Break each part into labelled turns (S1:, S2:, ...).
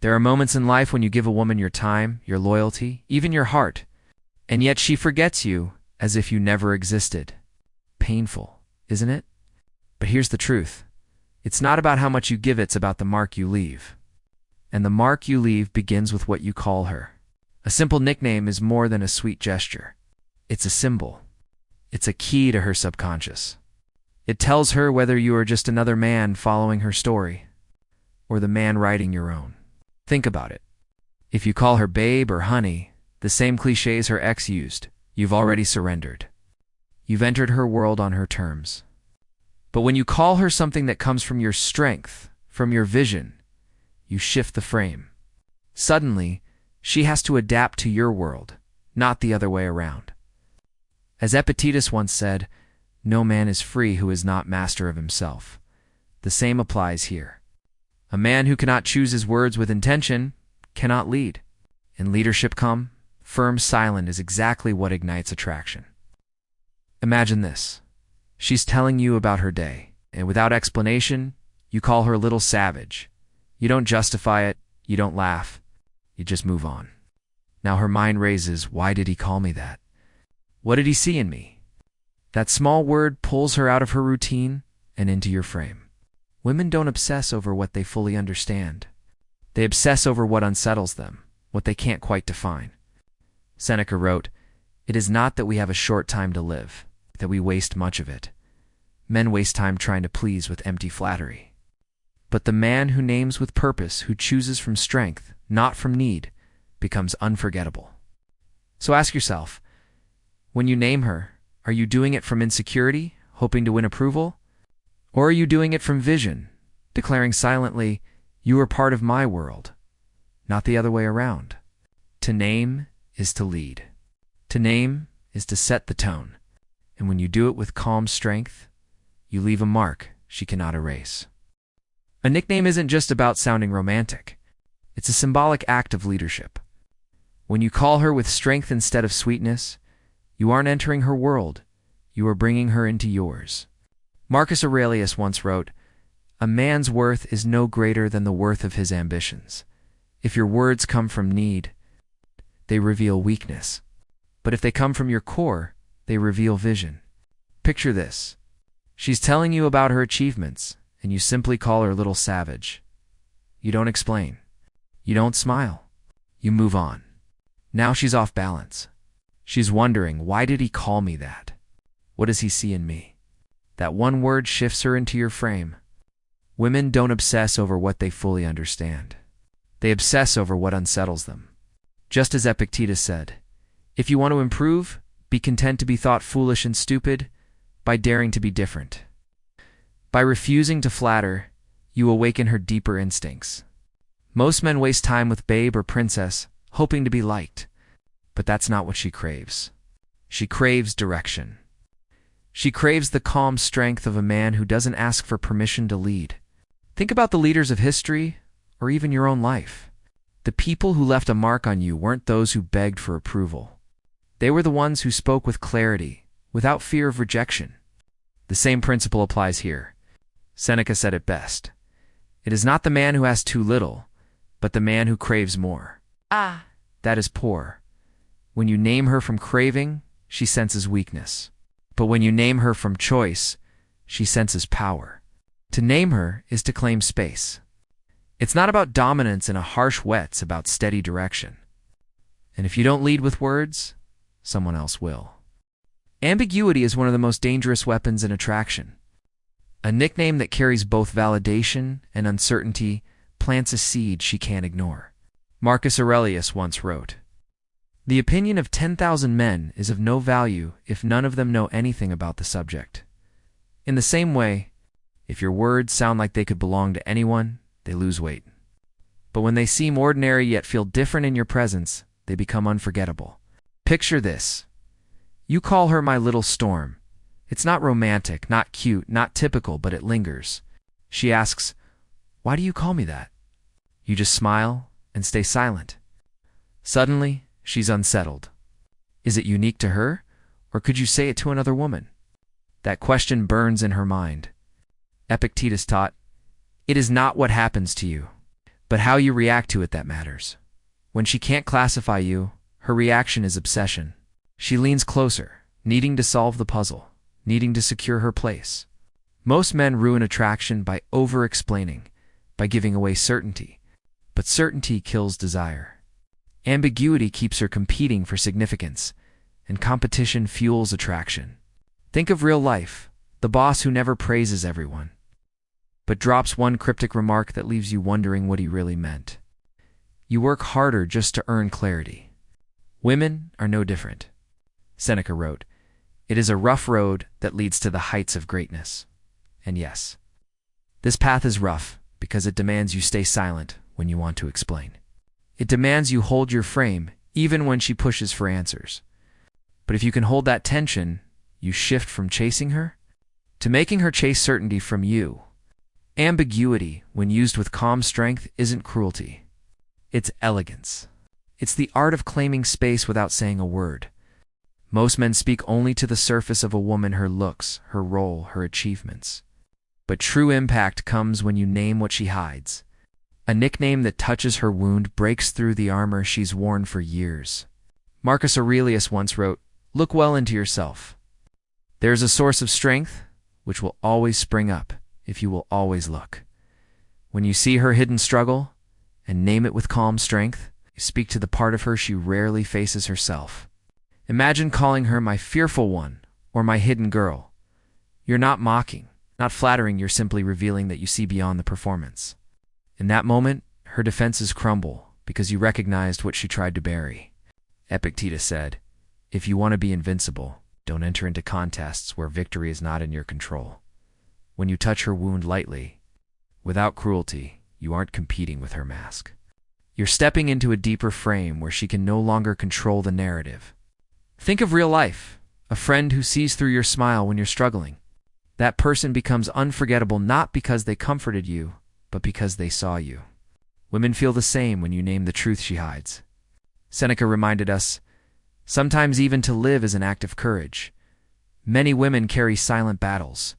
S1: There are moments in life when you give a woman your time, your loyalty, even your heart, and yet she forgets you as if you never existed. Painful, isn't it? But here's the truth. It's not about how much you give, it's about the mark you leave. And the mark you leave begins with what you call her. A simple nickname is more than a sweet gesture. It's a symbol. It's a key to her subconscious. It tells her whether you are just another man following her story, or the man writing your own. Think about it. If you call her babe or honey, the same cliches her ex used, you've already surrendered. You've entered her world on her terms. But when you call her something that comes from your strength, from your vision, you shift the frame. Suddenly, she has to adapt to your world, not the other way around. As Epictetus once said, no man is free who is not master of himself. The same applies here. A man who cannot choose his words with intention cannot lead. In leadership firm silence is exactly what ignites attraction. Imagine this. She's telling you about her day, and without explanation, you call her a little savage. You don't justify it, you don't laugh, you just move on. Now her mind raises, why did he call me that? What did he see in me? That small word pulls her out of her routine and into your frame. Women don't obsess over what they fully understand. They obsess over what unsettles them, what they can't quite define. Seneca wrote, "It is not that we have a short time to live, that we waste much of it. Men waste time trying to please with empty flattery. But the man who names with purpose, who chooses from strength, not from need, becomes unforgettable." So ask yourself, when you name her, are you doing it from insecurity, hoping to win approval? Or are you doing it from vision, declaring silently, you are part of my world, not the other way around? To name is to lead. To name is to set the tone. And when you do it with calm strength, you leave a mark she cannot erase. A nickname isn't just about sounding romantic. It's a symbolic act of leadership. When you call her with strength instead of sweetness, you aren't entering her world, you are bringing her into yours. Marcus Aurelius once wrote, "A man's worth is no greater than the worth of his ambitions. If your words come from need, they reveal weakness. But if they come from your core, they reveal vision." Picture this. She's telling you about her achievements, and you simply call her little savage. You don't explain. You don't smile. You move on. Now she's off balance. She's wondering, why did he call me that? What does he see in me? That one word shifts her into your frame. Women don't obsess over what they fully understand. They obsess over what unsettles them. Just as Epictetus said, if you want to improve, be content to be thought foolish and stupid by daring to be different. By refusing to flatter, you awaken her deeper instincts. Most men waste time with babe or princess, hoping to be liked. But that's not what she craves. She craves direction. She craves the calm strength of a man who doesn't ask for permission to lead. Think about the leaders of history, or even your own life. The people who left a mark on you weren't those who begged for approval. They were the ones who spoke with clarity, without fear of rejection. The same principle applies here. Seneca said it best. It is not the man who has too little, but the man who craves more. That is poor. When you name her from craving, she senses weakness. But when you name her from choice, she senses power. To name her is to claim space. It's not about dominance in a harsh way, it's about steady direction. And if you don't lead with words, someone else will. Ambiguity is one of the most dangerous weapons in attraction. A nickname that carries both validation and uncertainty plants a seed she can't ignore. Marcus Aurelius once wrote, "The opinion of 10,000 men is of no value if none of them know anything about the subject." In the same way, if your words sound like they could belong to anyone, they lose weight. But when they seem ordinary yet feel different in your presence, they become unforgettable. Picture this. You call her my little storm. It's not romantic, not cute, not typical, but it lingers. She asks, "Why do you call me that?" You just smile and stay silent. Suddenly, she's unsettled. Is it unique to her, or could you say it to another woman? That question burns in her mind. Epictetus taught, "It is not what happens to you, but how you react to it that matters. When she can't classify you, her reaction is obsession. She leans closer, needing to solve the puzzle, needing to secure her place. Most men ruin attraction by over-explaining, by giving away certainty. But certainty kills desire. Ambiguity keeps her competing for significance, and competition fuels attraction. Think of real life, the boss who never praises everyone, but drops one cryptic remark that leaves you wondering what he really meant. You work harder just to earn clarity. Women are no different. Seneca wrote, "It is a rough road that leads to the heights of greatness." And yes, this path is rough because it demands you stay silent when you want to explain. It demands you hold your frame even when she pushes for answers. But if you can hold that tension, you shift from chasing her to making her chase certainty from you. Ambiguity, when used with calm strength, isn't cruelty. It's elegance. It's the art of claiming space without saying a word. Most men speak only to the surface of a woman, her looks, her role, her achievements. But true impact comes when you name what she hides. A nickname that touches her wound breaks through the armor she's worn for years. Marcus Aurelius once wrote, "Look well into yourself. There is a source of strength which will always spring up if you will always look." When you see her hidden struggle and name it with calm strength, you speak to the part of her she rarely faces herself. Imagine calling her my fearful one or my hidden girl. You're not mocking, not flattering, you're simply revealing that you see beyond the performance. In that moment, her defenses crumble because you recognized what she tried to bury. Epictetus said, "If you want to be invincible, don't enter into contests where victory is not in your control." When you touch her wound lightly, without cruelty, you aren't competing with her mask. You're stepping into a deeper frame where she can no longer control the narrative. Think of real life, a friend who sees through your smile when you're struggling. That person becomes unforgettable not because they comforted you, but because they saw you. Women feel the same when you name the truth she hides. Seneca reminded us, sometimes even to live is an act of courage. Many women carry silent battles.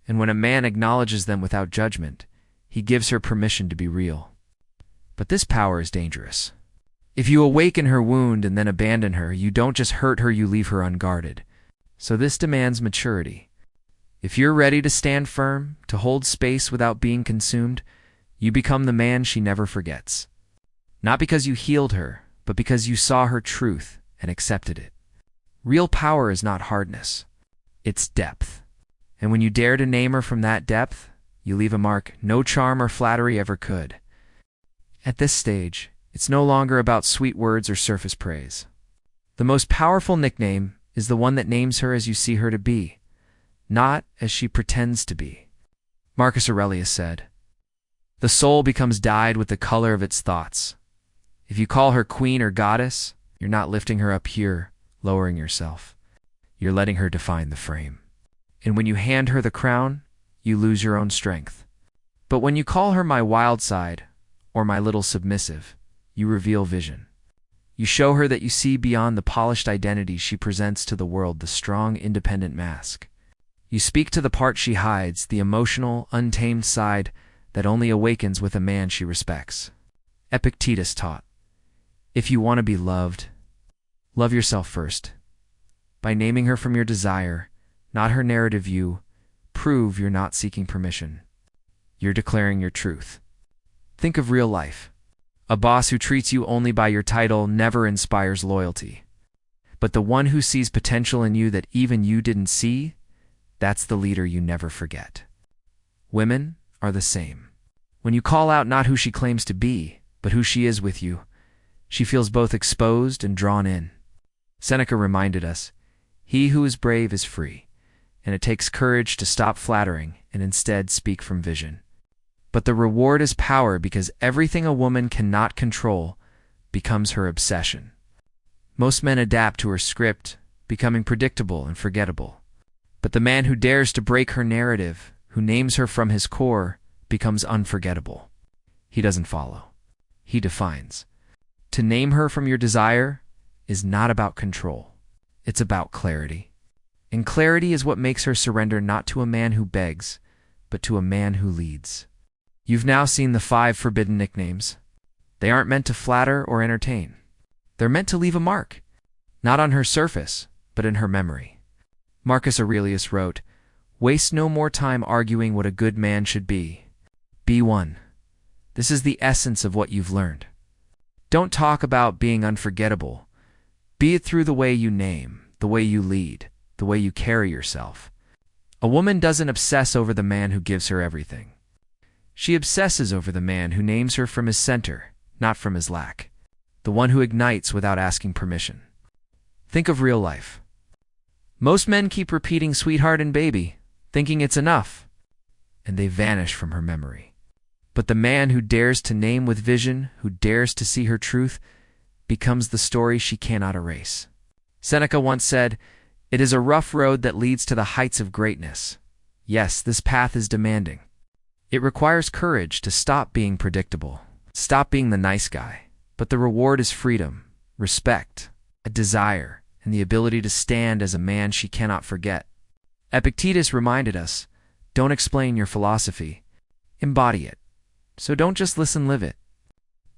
S1: And when a man acknowledges them without judgment, he gives her permission to be real. But this power is dangerous. If you awaken her wound and then abandon her, you don't just hurt her, you leave her unguarded. So this demands maturity. If you're ready to stand firm, to hold space without being consumed, you become the man she never forgets. Not because you healed her, but because you saw her truth and accepted it. Real power is not hardness. It's depth. And when you dare to name her from that depth, you leave a mark no charm or flattery ever could. At this stage, it's no longer about sweet words or surface praise. The most powerful nickname is the one that names her as you see her to be, not as she pretends to be. Marcus Aurelius said, "The soul becomes dyed with the color of its thoughts." If you call her queen or goddess, you're not lifting her up here, lowering yourself. You're letting her define the frame. And when you hand her the crown, you lose your own strength. But when you call her my wild side, or my little submissive, you reveal vision. You show her that you see beyond the polished identity she presents to the world, the strong, independent mask. You speak to the part she hides, the emotional, untamed side that only awakens with a man she respects. Epictetus taught, if you want to be loved, love yourself first. By naming her from your desire, not her narrative view, prove you're not seeking permission. You're declaring your truth. Think of real life. A boss who treats you only by your title never inspires loyalty. But the one who sees potential in you that even you didn't see, that's the leader you never forget. Women are the same. When you call out not who she claims to be, but who she is with you, she feels both exposed and drawn in. Seneca reminded us, he who is brave is free, and it takes courage to stop flattering and instead speak from vision. But the reward is power, because everything a woman cannot control becomes her obsession. Most men adapt to her script, becoming predictable and forgettable. But the man who dares to break her narrative, who names her from his core, becomes unforgettable. He doesn't follow. He defines. To name her from your desire is not about control. It's about clarity. And clarity is what makes her surrender not to a man who begs, but to a man who leads. You've now seen the 5 forbidden nicknames. They aren't meant to flatter or entertain. They're meant to leave a mark, not on her surface, but in her memory. Marcus Aurelius wrote, "Waste no more time arguing what a good man should be. Be one." This is the essence of what you've learned. Don't talk about being unforgettable. Be it through the way you name, the way you lead, the way you carry yourself. A woman doesn't obsess over the man who gives her everything. She obsesses over the man who names her from his center, not from his lack. The one who ignites without asking permission. Think of real life. Most men keep repeating sweetheart and baby, thinking it's enough, and they vanish from her memory. But the man who dares to name with vision, who dares to see her truth, becomes the story she cannot erase. Seneca once said, "It is a rough road that leads to the heights of greatness." Yes, this path is demanding. It requires courage to stop being predictable, stop being the nice guy. But the reward is freedom, respect, a desire, and the ability to stand as a man she cannot forget. Epictetus reminded us, don't explain your philosophy, embody it. So don't just listen, live it.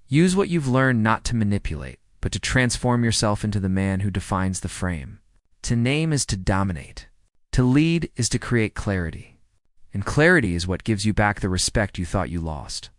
S1: Use what you've learned not to manipulate, but to transform yourself into the man who defines the frame. To name is to dominate. To lead is to create clarity. And clarity is what gives you back the respect you thought you lost.